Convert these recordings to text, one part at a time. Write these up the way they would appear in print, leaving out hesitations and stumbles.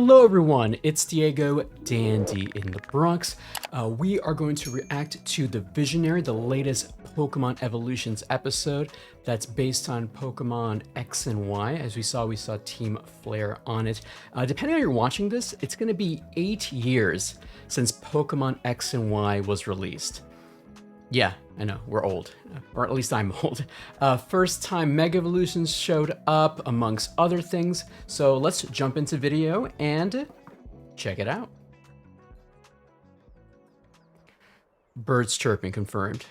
Hello everyone, it's Diego Dandy in the Bronx. We are going to react to the Visionary, the latest Pokemon Evolutions episode that's based on Pokemon X and Y. As we saw Team Flare on it. Depending on you're watching this, it's going to be 8 years since Pokemon X and Y was released. Yeah, I know, we're old, or at least I'm old. First time Mega Evolutions showed up, amongst other things, so let's jump into video and check it out. Birds chirping confirmed.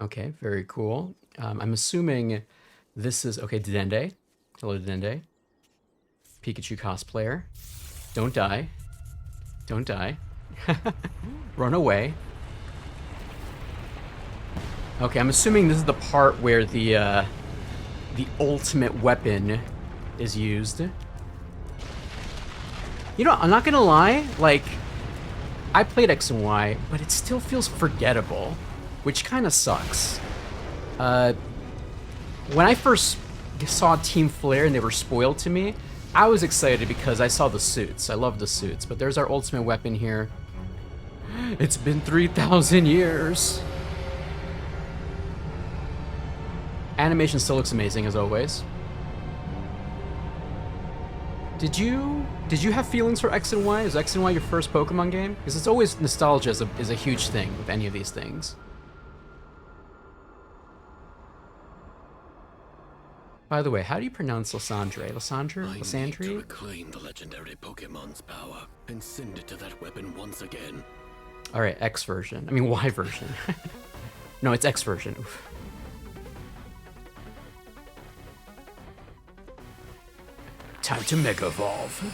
Okay, very cool. I'm assuming this is, okay, Dende. Hello, Dende. Pikachu cosplayer. Don't die. Don't die. Run away. Okay, I'm assuming this is the part where the ultimate weapon is used. You know, I'm not gonna lie, like, I played X and Y, but it still feels forgettable, which kind of sucks. When I first saw Team Flare and they were spoiled to me, I was excited because I saw the suits. I love the suits, but there's our ultimate weapon here. It's been 3,000 years. Animation still looks amazing as always. Did you have feelings for X and Y? Is X and Y your first Pokemon game? Because it's always nostalgia is a huge thing with any of these things. By the way, how do you pronounce Lysandre? Lysandre? Lysandre? To reclaim the legendary Pokemon's power and send it to that weapon once again. All right, X version. I mean, Y version. No, it's X version. Oof. Time to Mega Evolve.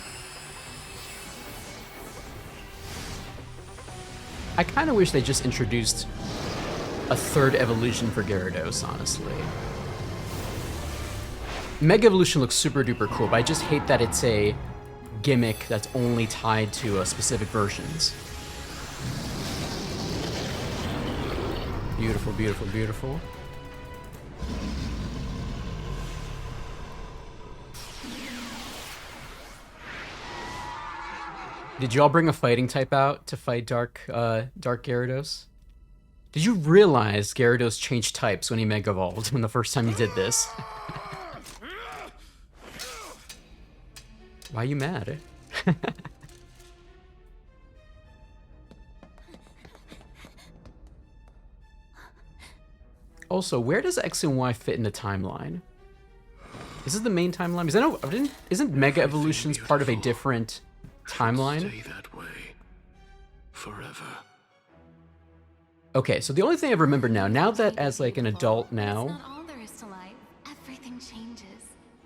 I kind of wish they just introduced a third evolution for Gyarados, honestly. Mega Evolution looks super duper cool, but I just hate that it's a gimmick that's only tied to specific versions. Beautiful, beautiful, beautiful. Did y'all bring a fighting type out to fight Dark Gyarados? Did you realize Gyarados changed types when he Mega Evolved when the first time he did this? Why are you mad? Also, where does X and Y fit in the timeline? Is this the main timeline? Because I know, isn't Mega Evolutions part of a different timeline? Stay that way forever. Okay, so the only thing I remember now that as like an adult now. That's not all there is to life. Everything changes.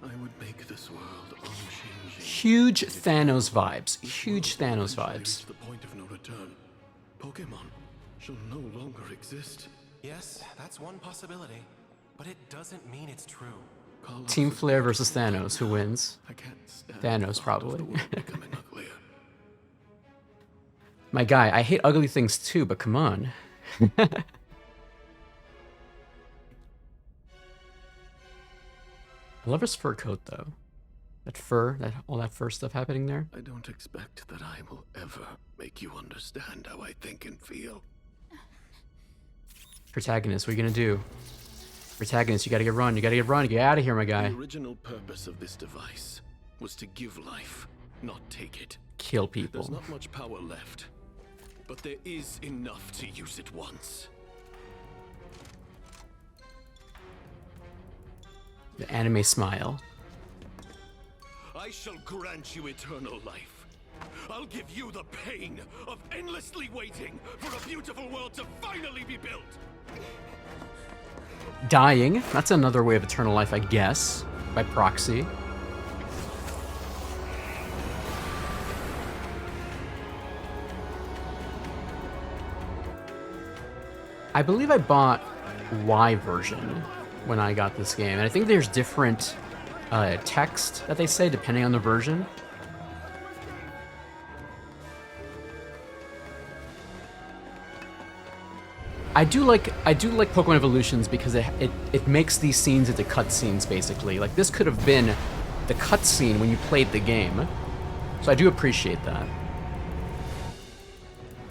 I would make this world unchanging. Huge Thanos vibes. Huge Thanos vibes. The point of no return. Pokemon shall no longer exist. Yes, that's one possibility, but it doesn't mean it's true. Kalos Team Flare versus Thanos. Who wins? I can't stand Thanos, the thought probably. of the world becoming uglier. My guy, I hate ugly things too, but come on. I love his fur coat though. That fur, all that fur stuff happening there. I don't expect that I will ever make you understand how I think and feel. Protagonist, what are you gonna do? Protagonist, you gotta get run, you gotta get out of here, my guy. The original purpose of this device was to give life, not take it. Kill There's people. not much power left, but there is enough to use it once. The anime smile. I shall grant you eternal life. I'll give you the pain of endlessly waiting for a beautiful world to finally be built. Dying, that's another way of eternal life, I guess, by proxy. I believe I bought Y version when I got this game, and I think there's different text that they say depending on the version. I do like Pokemon Evolutions because it makes these scenes into cutscenes basically. Like this could have been the cutscene when you played the game. So I do appreciate that.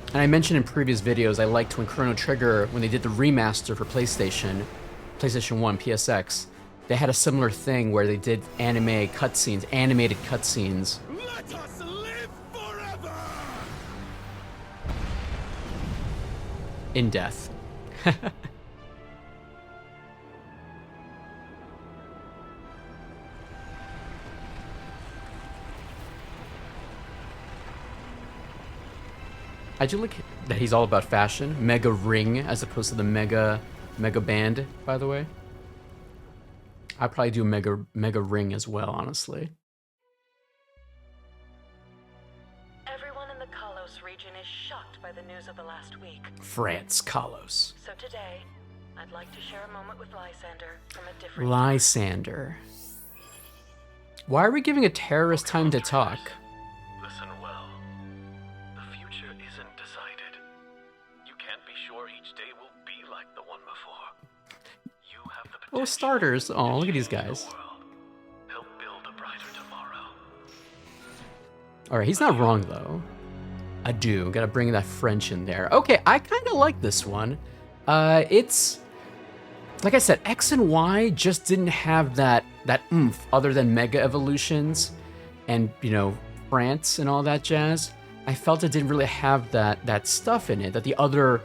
And I mentioned in previous videos I liked when Chrono Trigger, when they did the remaster for PlayStation 1, PSX, they had a similar thing where they did animated cutscenes. Let us live forever! In death. I do like that he's all about fashion. Mega ring as opposed to the mega band, by the way. I'd probably do mega ring as well, honestly. Everyone in the Kalos region is shocked by the news of the last week. France, Kalos. So today, I'd like to share a moment with Lysandre from a different... Lysandre. Why are we giving a terrorist time to talk? Listen well. The future isn't decided. You can't be sure each day will be like the one before. You have the potential. Oh, starters. Oh, look at these guys. Help build a brighter tomorrow. Alright, he's not wrong, though. Adieu. Gotta bring that French in there. Okay, I kind of like this one. It's... Like I said, X and Y just didn't have that oomph other than Mega Evolutions and, you know, France and all that jazz. I felt it didn't really have that stuff in it that the other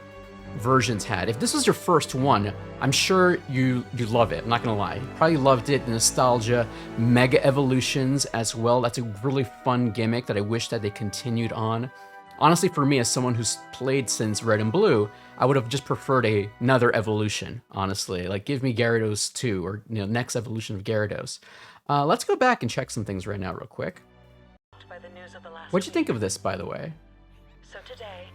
versions had. If this was your first one, I'm sure you love it. I'm not gonna lie. You probably loved it. The nostalgia, Mega Evolutions as well. That's a really fun gimmick that I wish that they continued on. Honestly, for me, as someone who's played since Red and Blue, I would have just preferred another evolution, honestly. Like, give me Gyarados 2, or, you know, next evolution of Gyarados. Let's go back and check some things right now real quick. by the news of the last What'd you think week. of this, by the way? So today,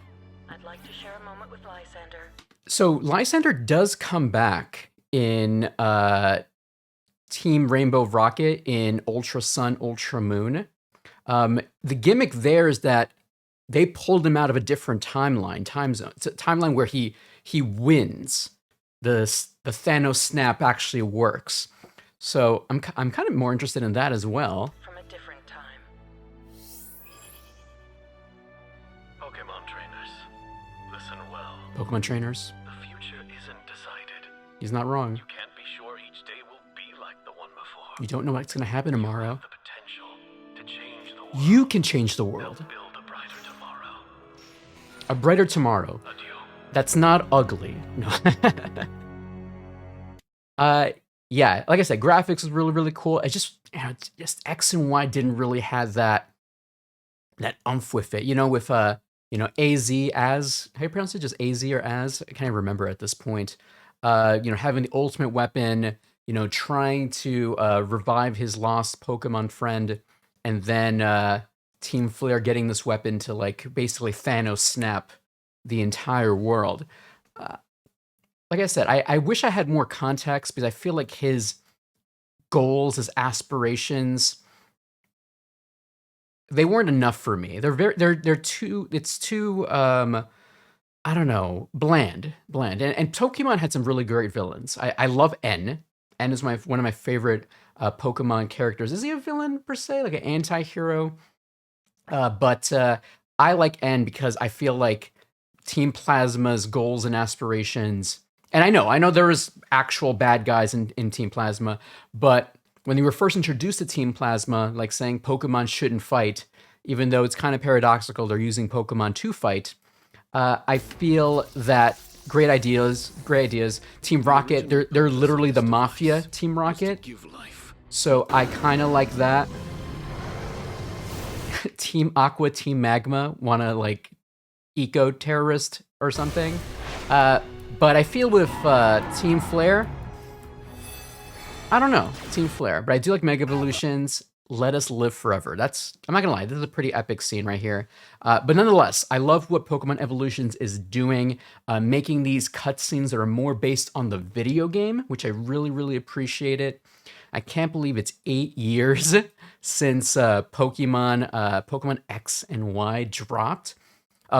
I'd like to share a moment with Lysandre. So, Lysandre does come back in Team Rainbow Rocket in Ultra Sun, Ultra Moon. The gimmick there is that they pulled him out of a different time zone. It's a timeline where he wins. The Thanos snap actually works. So I'm kind of more interested in that as well. From a different time. Pokémon trainers, listen well. Pokemon trainers, The future isn't decided. he's not wrong. You can't be sure each day will be like the one before. You don't know what's going to happen tomorrow. The potential to change the world. You can change the world. Build a brighter tomorrow. A brighter tomorrow. Adieu. That's not ugly. No. Yeah, like I said, graphics is really, really cool. It's just, you know, just X and Y didn't really have that oomph with it. You know, with you know, how you pronounce it? Just AZ or Az? I can't even remember at this point. You know, having the ultimate weapon, you know, trying to revive his lost Pokemon friend, and then Team Flare getting this weapon to, like, basically Thanos snap the entire world. Like I said, I wish I had more context, because I feel like his goals, his aspirations, they weren't enough for me. They're too, it's too, I don't know, bland. And Pokemon had some really great villains. I love N. N is one of my favorite Pokemon characters. Is he a villain per se, like an anti-hero? But I like N because I feel like Team Plasma's goals and aspirations, and I know there was actual bad guys in Team Plasma, but when they were first introduced to Team Plasma, like saying Pokemon shouldn't fight, even though it's kind of paradoxical, they're using Pokemon to fight, I feel that great ideas. Team Rocket, they're literally the Mafia Team Rocket, Give life. so I kind of like that. Team Aqua, Team Magma want to, like, eco-terrorist or something. But I feel with Team Flare, I don't know, Team Flare, but I do like Mega Evolutions. Let us live forever. I'm not gonna lie, this is a pretty epic scene right here. But nonetheless, I love what Pokemon Evolutions is doing, making these cutscenes that are more based on the video game, which I really, really appreciate it. I can't believe it's 8 years since Pokemon X and Y dropped.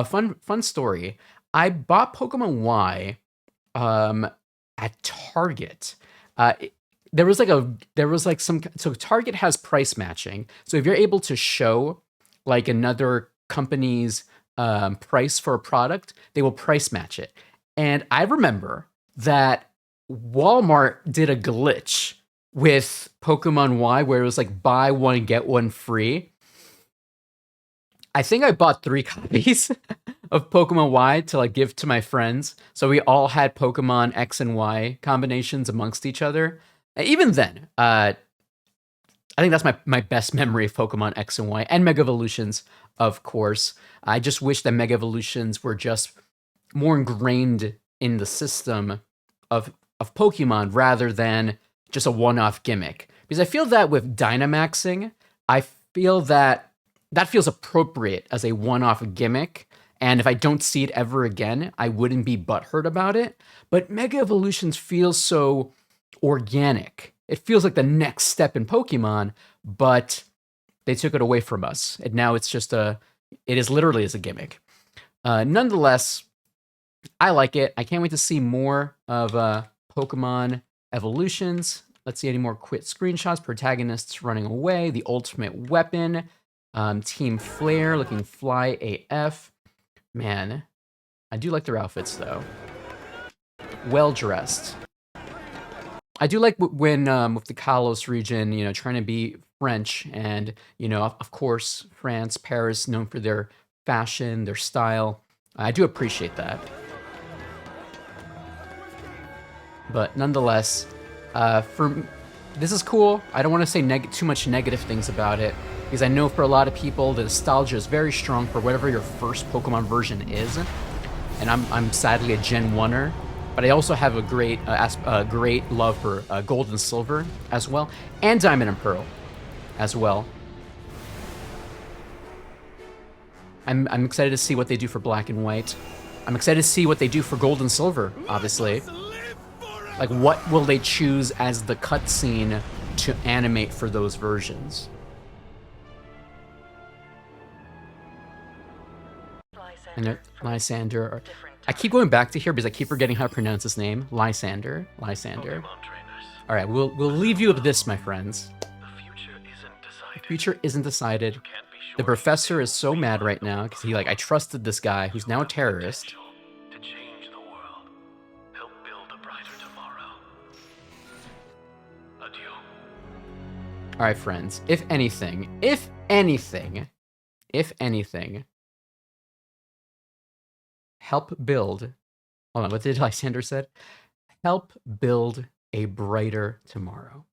Fun story. I bought Pokemon Y at Target. So Target has price matching. So if you're able to show like another company's price for a product, they will price match it. And I remember that Walmart did a glitch with Pokemon Y where it was like buy one, get one free. I think I bought 3 copies of Pokemon Y to like give to my friends. So we all had Pokemon X and Y combinations amongst each other. Even then, I think that's my best memory of Pokemon X and Y and Mega Evolutions, of course. I just wish that Mega Evolutions were just more ingrained in the system of Pokemon rather than just a one-off gimmick. Because I feel that with Dynamaxing, I feel that feels appropriate as a one-off gimmick. And if I don't see it ever again, I wouldn't be butthurt about it. But Mega Evolutions feels so organic. It feels like the next step in Pokemon, but they took it away from us. And now it's just it is literally as a gimmick. Nonetheless, I like it. I can't wait to see more of Pokemon Evolutions. Let's see any more quick screenshots. Protagonists running away. The ultimate weapon. Team Flare looking fly AF. Man, I do like their outfits though. Well dressed. I do like when with the Kalos region, you know, trying to be French and, you know, of course, France, Paris, known for their fashion, their style. I do appreciate that. But nonetheless, this is cool. I don't want to say too much negative things about it, because I know for a lot of people, the nostalgia is very strong for whatever your first Pokemon version is. And I'm sadly a Gen 1er, but I also have a great love for Gold and Silver as well, and Diamond and Pearl as well. I'm excited to see what they do for Black and White. I'm excited to see what they do for Gold and Silver, obviously. Like, what will they choose as the cutscene to animate for those versions? And Lysandre. I keep going back to here because I keep forgetting how to pronounce his name. Lysandre. All right, we'll leave you with this, my friends. The future isn't decided. The professor is so mad right now because I trusted this guy who's now a terrorist. All right, friends. If anything, help build. Hold on, what did Lysandre said? Help build a brighter tomorrow.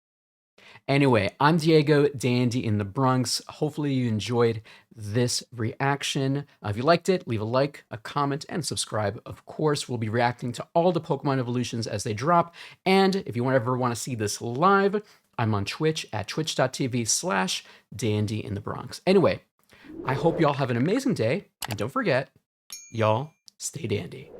Anyway, I'm Diego, Dandy in the Bronx. Hopefully you enjoyed this reaction. If you liked it, leave a like, a comment, and subscribe. Of course, we'll be reacting to all the Pokemon evolutions as they drop. And if you ever want to see this live, I'm on Twitch at twitch.tv/DandyInTheBronx. Anyway, I hope y'all have an amazing day. And don't forget, y'all stay dandy.